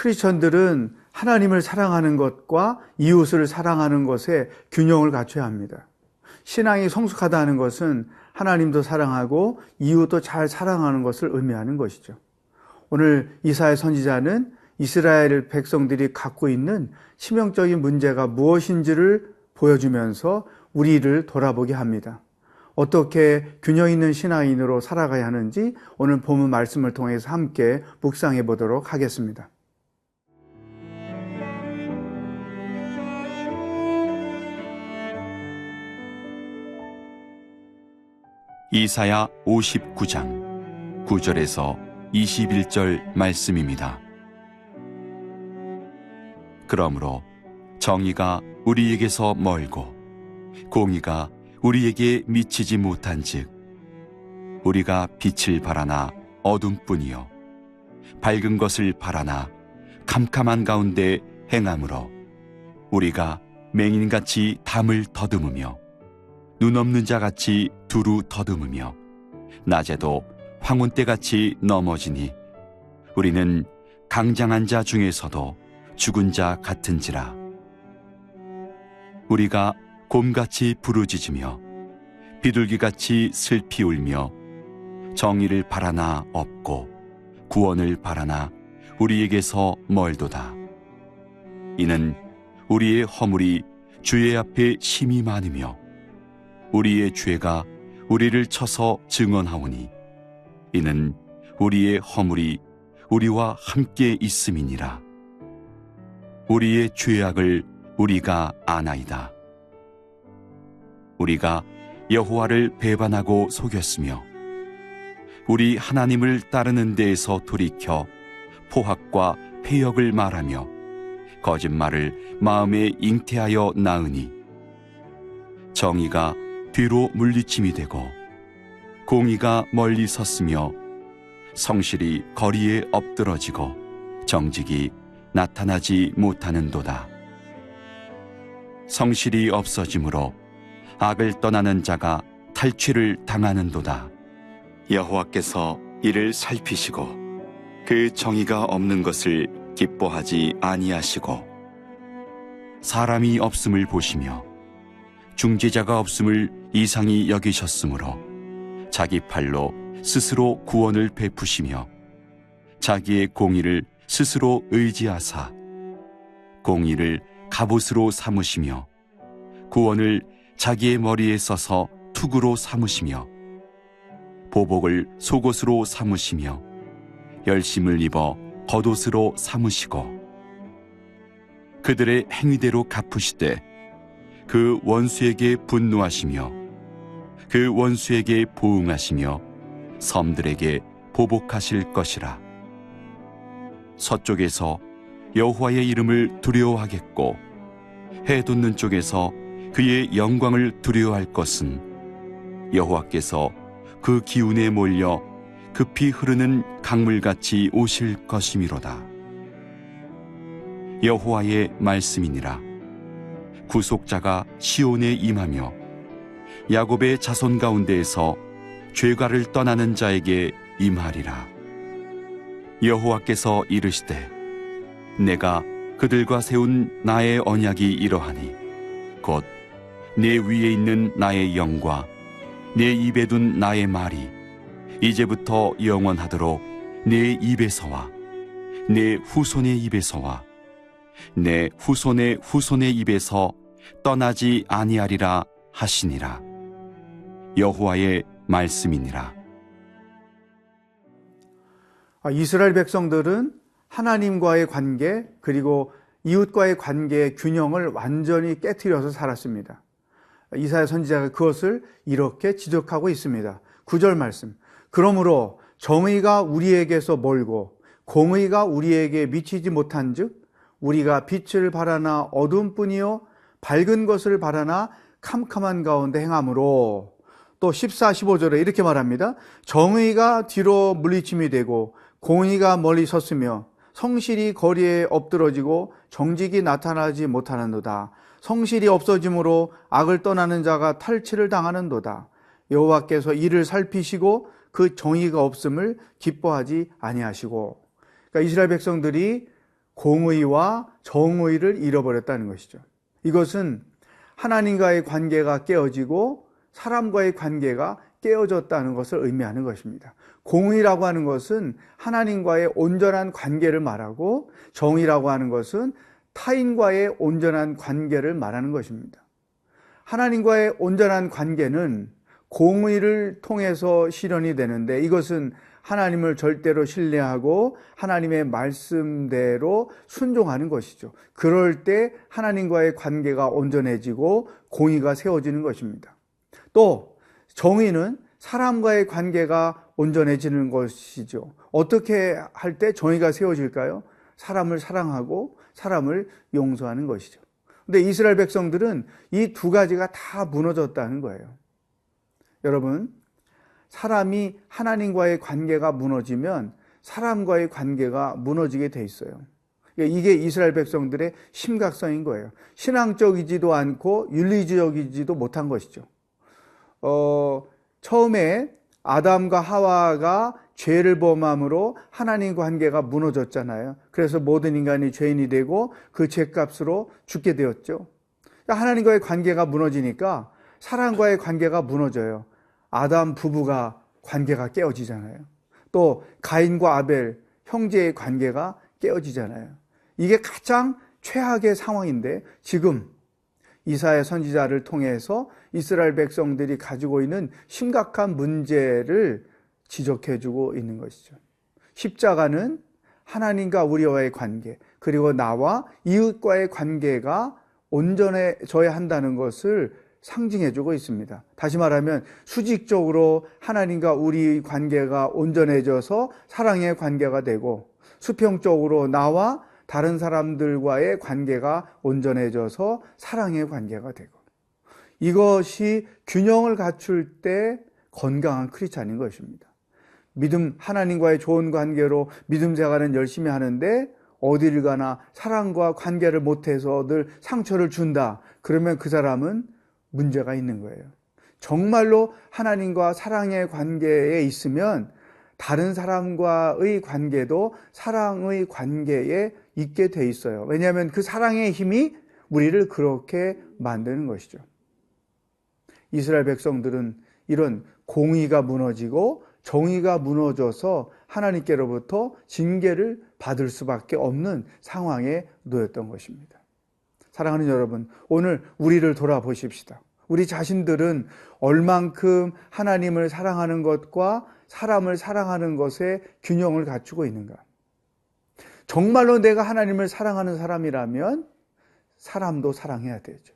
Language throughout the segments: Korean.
크리스천들은 하나님을 사랑하는 것과 이웃을 사랑하는 것에 균형을 갖춰야 합니다. 신앙이 성숙하다는 것은 하나님도 사랑하고 이웃도 잘 사랑하는 것을 의미하는 것이죠. 오늘 이사야 선지자는 이스라엘 백성들이 갖고 있는 치명적인 문제가 무엇인지를 보여주면서 우리를 돌아보게 합니다. 어떻게 균형 있는 신앙인으로 살아가야 하는지 오늘 본문 말씀을 통해서 함께 묵상해 보도록 하겠습니다. 이사야 59장 9절에서 21절 말씀입니다. 그러므로 정의가 우리에게서 멀고 공의가 우리에게 미치지 못한즉 우리가 빛을 바라나 어둠뿐이요 밝은 것을 바라나 캄캄한 가운데 행함으로 우리가 맹인같이 담을 더듬으며 눈 없는 자같이 두루 더듬으며 낮에도 황혼때같이 넘어지니 우리는 강장한 자 중에서도 죽은 자 같은지라. 우리가 곰같이 부르짖으며 비둘기같이 슬피 울며 정의를 바라나 없고 구원을 바라나 우리에게서 멀도다. 이는 우리의 허물이 주의 앞에 심히 많으며 우리의 죄가 우리를 쳐서 증언하오니 이는 우리의 허물이 우리와 함께 있음이니라. 우리의 죄악을 우리가 아나이다. 우리가 여호와를 배반하고 속였으며 우리 하나님을 따르는 데에서 돌이켜 포학과 패역을 말하며 거짓말을 마음에 잉태하여 낳으니 정의가 뒤로 물리침이 되고 공의가 멀리 섰으며 성실이 거리에 엎드러지고 정직이 나타나지 못하는도다. 성실이 없어지므로 악을 떠나는 자가 탈취를 당하는도다. 여호와께서 이를 살피시고 그 정의가 없는 것을 기뻐하지 아니하시고 사람이 없음을 보시며 중재자가 없음을 이상히 여기셨으므로 자기 팔로 스스로 구원을 베푸시며 자기의 공의를 스스로 의지하사 공의를 갑옷으로 삼으시며 구원을 자기의 머리에 써서 투구로 삼으시며 보복을 속옷으로 삼으시며 열심을 입어 겉옷으로 삼으시고 그들의 행위대로 갚으시되 그 원수에게 분노하시며 그 원수에게 보응하시며 섬들에게 보복하실 것이라. 서쪽에서 여호와의 이름을 두려워하겠고 해 돋는 쪽에서 그의 영광을 두려워할 것은 여호와께서 그 기운에 몰려 급히 흐르는 강물같이 오실 것이미로다. 여호와의 말씀이니라. 구속자가 시온에 임하며 야곱의 자손 가운데에서 죄가를 떠나는 자에게 임하리라. 여호와께서 이르시되 내가 그들과 세운 나의 언약이 이러하니 곧 내 위에 있는 나의 영과 내 입에 둔 나의 말이 이제부터 영원하도록 내 입에서와 내 후손의 입에서와 내 후손의 후손의 입에서 떠나지 아니하리라 하시니라. 여호와의 말씀이니라. 이스라엘 백성들은 하나님과의 관계 그리고 이웃과의 관계의 균형을 완전히 깨트려서 살았습니다. 이사야 선지자가 그것을 이렇게 지적하고 있습니다. 9절 말씀. 그러므로 정의가 우리에게서 멀고 공의가 우리에게 미치지 못한즉 우리가 빛을 바라나 어둠뿐이요 밝은 것을 바라나 캄캄한 가운데 행함으로. 또 14, 15절에 이렇게 말합니다. 정의가 뒤로 물리침이 되고 공의가 멀리 섰으며 성실이 거리에 엎드러지고 정직이 나타나지 못하는도다. 성실이 없어짐으로 악을 떠나는 자가 탈취를 당하는도다. 여호와께서 이를 살피시고 그 정의가 없음을 기뻐하지 아니하시고. 그러니까 이스라엘 백성들이 공의와 정의를 잃어버렸다는 것이죠. 이것은 하나님과의 관계가 깨어지고 사람과의 관계가 깨어졌다는 것을 의미하는 것입니다. 공의라고 하는 것은 하나님과의 온전한 관계를 말하고, 정의라고 하는 것은 타인과의 온전한 관계를 말하는 것입니다. 하나님과의 온전한 관계는 공의를 통해서 실현이 되는데, 이것은 하나님을 절대로 신뢰하고 하나님의 말씀대로 순종하는 것이죠. 그럴 때 하나님과의 관계가 온전해지고 공의가 세워지는 것입니다. 또 정의는 사람과의 관계가 온전해지는 것이죠. 어떻게 할 때 정의가 세워질까요? 사람을 사랑하고 사람을 용서하는 것이죠. 근데 이스라엘 백성들은 이 두 가지가 다 무너졌다는 거예요. 여러분, 사람이 하나님과의 관계가 무너지면 사람과의 관계가 무너지게 돼 있어요. 이게 이스라엘 백성들의 심각성인 거예요. 신앙적이지도 않고 윤리적이지도 못한 것이죠. 처음에 아담과 하와가 죄를 범함으로 하나님 관계가 무너졌잖아요. 그래서 모든 인간이 죄인이 되고 그 죄값으로 죽게 되었죠. 하나님과의 관계가 무너지니까 사람과의 관계가 무너져요. 아담 부부가 관계가 깨어지잖아요. 또 가인과 아벨 형제의 관계가 깨어지잖아요. 이게 가장 최악의 상황인데, 지금 이사야 선지자를 통해서 이스라엘 백성들이 가지고 있는 심각한 문제를 지적해주고 있는 것이죠. 십자가는 하나님과 우리와의 관계, 그리고 나와 이웃과의 관계가 온전해져야 한다는 것을 상징해주고 있습니다. 다시 말하면 수직적으로 하나님과 우리 관계가 온전해져서 사랑의 관계가 되고, 수평적으로 나와 다른 사람들과의 관계가 온전해져서 사랑의 관계가 되고, 이것이 균형을 갖출 때 건강한 크리스찬인 것입니다. 하나님과의 좋은 관계로 믿음 생활은 열심히 하는데 어디를 가나 사랑과 관계를 못해서 늘 상처를 준다. 그러면 그 사람은 문제가 있는 거예요. 정말로 하나님과 사랑의 관계에 있으면 다른 사람과의 관계도 사랑의 관계에 있게 돼 있어요. 왜냐하면 그 사랑의 힘이 우리를 그렇게 만드는 것이죠. 이스라엘 백성들은 이런 공의가 무너지고 정의가 무너져서 하나님께로부터 징계를 받을 수밖에 없는 상황에 놓였던 것입니다. 사랑하는 여러분, 오늘 우리를 돌아보십시다. 우리 자신들은 얼만큼 하나님을 사랑하는 것과 사람을 사랑하는 것에 균형을 갖추고 있는가? 정말로 내가 하나님을 사랑하는 사람이라면 사람도 사랑해야 되죠.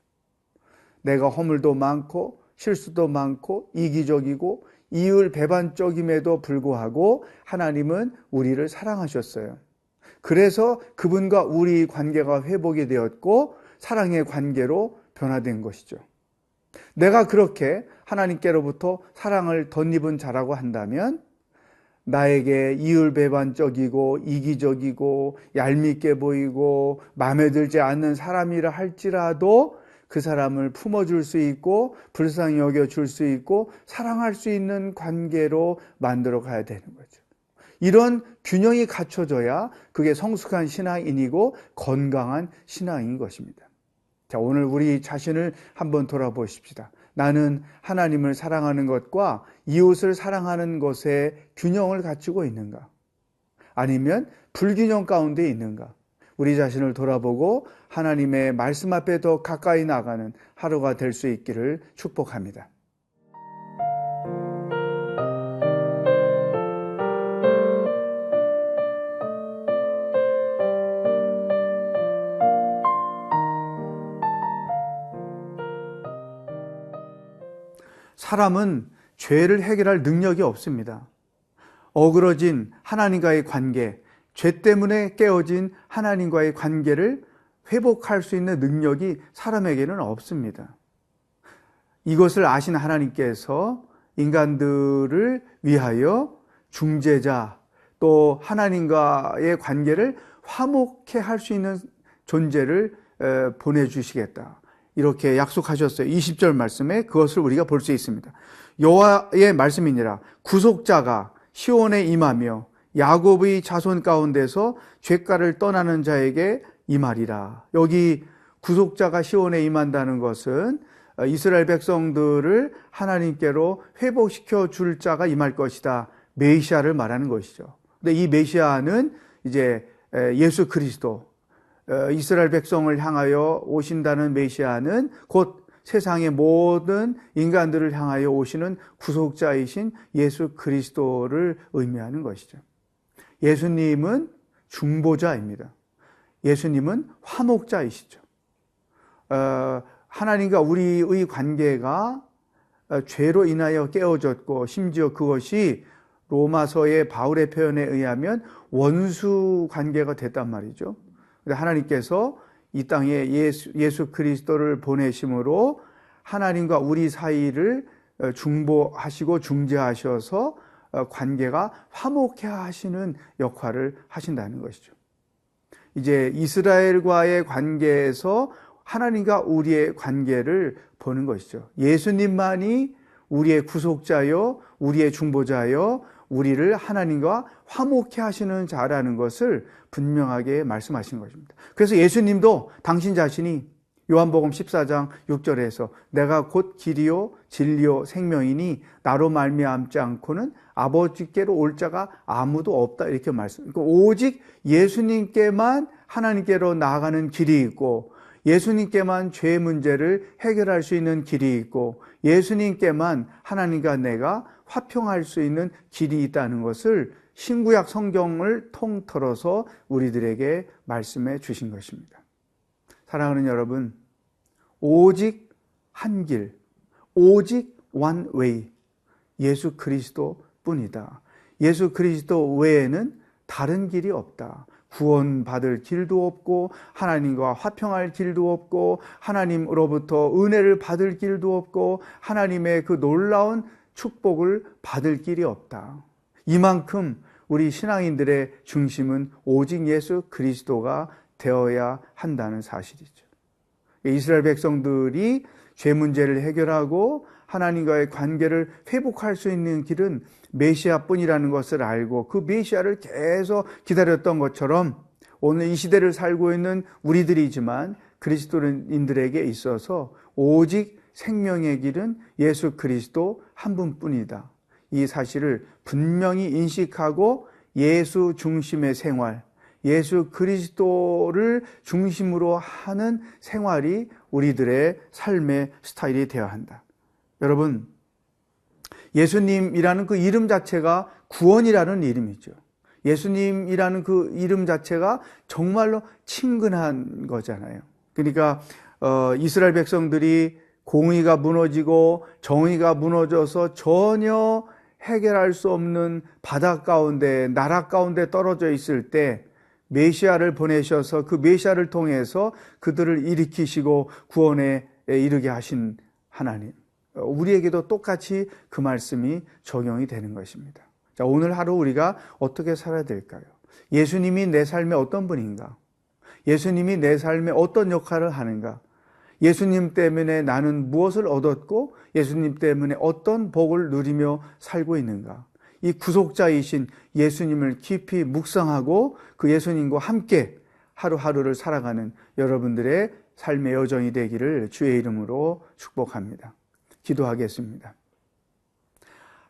내가 허물도 많고 실수도 많고 이기적이고 이율배반적임에도 불구하고 하나님은 우리를 사랑하셨어요. 그래서 그분과 우리 관계가 회복이 되었고 사랑의 관계로 변화된 것이죠. 내가 그렇게 하나님께로부터 사랑을 덧입은 자라고 한다면 나에게 이율배반적이고 이기적이고 얄밉게 보이고 마음에 들지 않는 사람이라 할지라도 그 사람을 품어줄 수 있고 불쌍히 여겨줄 수 있고 사랑할 수 있는 관계로 만들어 가야 되는 거죠. 이런 균형이 갖춰져야 그게 성숙한 신앙인이고 건강한 신앙인 것입니다. 자, 오늘 우리 자신을 한번 돌아보십시다. 나는 하나님을 사랑하는 것과 이웃을 사랑하는 것에 균형을 갖추고 있는가? 아니면 불균형 가운데 있는가? 우리 자신을 돌아보고 하나님의 말씀 앞에 더 가까이 나가는 하루가 될 수 있기를 축복합니다. 사람은 죄를 해결할 능력이 없습니다. 어그러진 하나님과의 관계, 죄 때문에 깨어진 하나님과의 관계를 회복할 수 있는 능력이 사람에게는 없습니다. 이것을 아신 하나님께서 인간들을 위하여 중재자, 또 하나님과의 관계를 화목케 할 수 있는 존재를 보내주시겠다. 이렇게 약속하셨어요. 20절 말씀에 그것을 우리가 볼 수 있습니다. 여호와의 말씀이니라. 구속자가 시온에 임하며 야곱의 자손 가운데서 죄가를 떠나는 자에게 임하리라. 여기 구속자가 시온에 임한다는 것은 이스라엘 백성들을 하나님께로 회복시켜 줄 자가 임할 것이다. 메시아를 말하는 것이죠. 근데 이 메시아는 이제 예수 그리스도, 이스라엘 백성을 향하여 오신다는 메시아는 곧 세상의 모든 인간들을 향하여 오시는 구속자이신 예수 그리스도를 의미하는 것이죠. 예수님은 중보자입니다. 예수님은 화목자이시죠. 하나님과 우리의 관계가 죄로 인하여 깨어졌고 심지어 그것이 로마서의 바울의 표현에 의하면 원수 관계가 됐단 말이죠. 하나님께서 이 땅에 예수 그리스도를 보내심으로 하나님과 우리 사이를 중보하시고 중재하셔서 관계가 화목해 하시는 역할을 하신다는 것이죠. 이제 이스라엘과의 관계에서 하나님과 우리의 관계를 보는 것이죠. 예수님만이 우리의 구속자요, 우리의 중보자요, 우리를 하나님과 화목해 하시는 자라는 것을 분명하게 말씀하신 것입니다. 그래서 예수님도 당신 자신이 요한복음 14장 6절에서 내가 곧 길이요 진리요 생명이니 나로 말미암지 않고는 아버지께로 올 자가 아무도 없다 이렇게 말씀합니다. 오직 예수님께만 하나님께로 나아가는 길이 있고 예수님께만 죄의 문제를 해결할 수 있는 길이 있고 예수님께만 하나님과 내가 화평할 수 있는 길이 있다는 것을 신구약 성경을 통틀어서 우리들에게 말씀해 주신 것입니다. 사랑하는 여러분, 오직 한 길, 오직 one way, 예수 그리스도 뿐이다. 예수 그리스도 외에는 다른 길이 없다. 구원받을 길도 없고 하나님과 화평할 길도 없고 하나님으로부터 은혜를 받을 길도 없고 하나님의 그 놀라운 축복을 받을 길이 없다. 이만큼 우리 신앙인들의 중심은 오직 예수 그리스도가 되어야 한다는 사실이죠. 이스라엘 백성들이 죄 문제를 해결하고 하나님과의 관계를 회복할 수 있는 길은 메시아뿐이라는 것을 알고 그 메시아를 계속 기다렸던 것처럼 오늘 이 시대를 살고 있는 우리들이지만 그리스도인들에게 있어서 오직 생명의 길은 예수 그리스도 한 분뿐이다. 이 사실을 분명히 인식하고 예수 중심의 생활, 예수 그리스도를 중심으로 하는 생활이 우리들의 삶의 스타일이 되어야 한다. 여러분, 예수님이라는 그 이름 자체가 구원이라는 이름이죠. 예수님이라는 그 이름 자체가 정말로 친근한 거잖아요. 그러니까 이스라엘 백성들이 공의가 무너지고 정의가 무너져서 전혀 해결할 수 없는 바다 가운데, 나락 가운데 떨어져 있을 때 메시아를 보내셔서 그 메시아를 통해서 그들을 일으키시고 구원에 이르게 하신 하나님. 우리에게도 똑같이 그 말씀이 적용이 되는 것입니다. 자, 오늘 하루 우리가 어떻게 살아야 될까요? 예수님이 내 삶에 어떤 분인가? 예수님이 내 삶에 어떤 역할을 하는가? 예수님 때문에 나는 무엇을 얻었고 예수님 때문에 어떤 복을 누리며 살고 있는가? 이 구속자이신 예수님을 깊이 묵상하고 그 예수님과 함께 하루하루를 살아가는 여러분들의 삶의 여정이 되기를 주의 이름으로 축복합니다. 기도하겠습니다.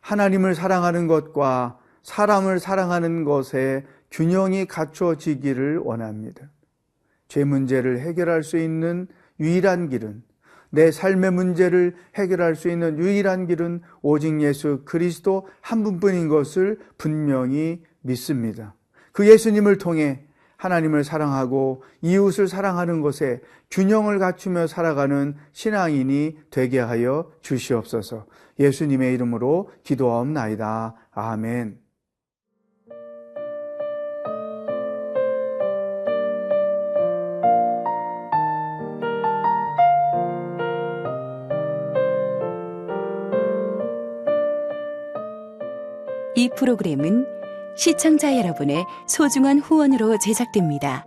하나님을 사랑하는 것과 사람을 사랑하는 것에 균형이 갖춰지기를 원합니다. 죄 문제를 해결할 수 있는 유일한 길은, 내 삶의 문제를 해결할 수 있는 유일한 길은 오직 예수 그리스도 한 분뿐인 것을 분명히 믿습니다. 그 예수님을 통해 하나님을 사랑하고 이웃을 사랑하는 것에 균형을 갖추며 살아가는 신앙인이 되게 하여 주시옵소서. 예수님의 이름으로 기도하옵나이다. 아멘. 이 프로그램은 시청자 여러분의 소중한 후원으로 제작됩니다.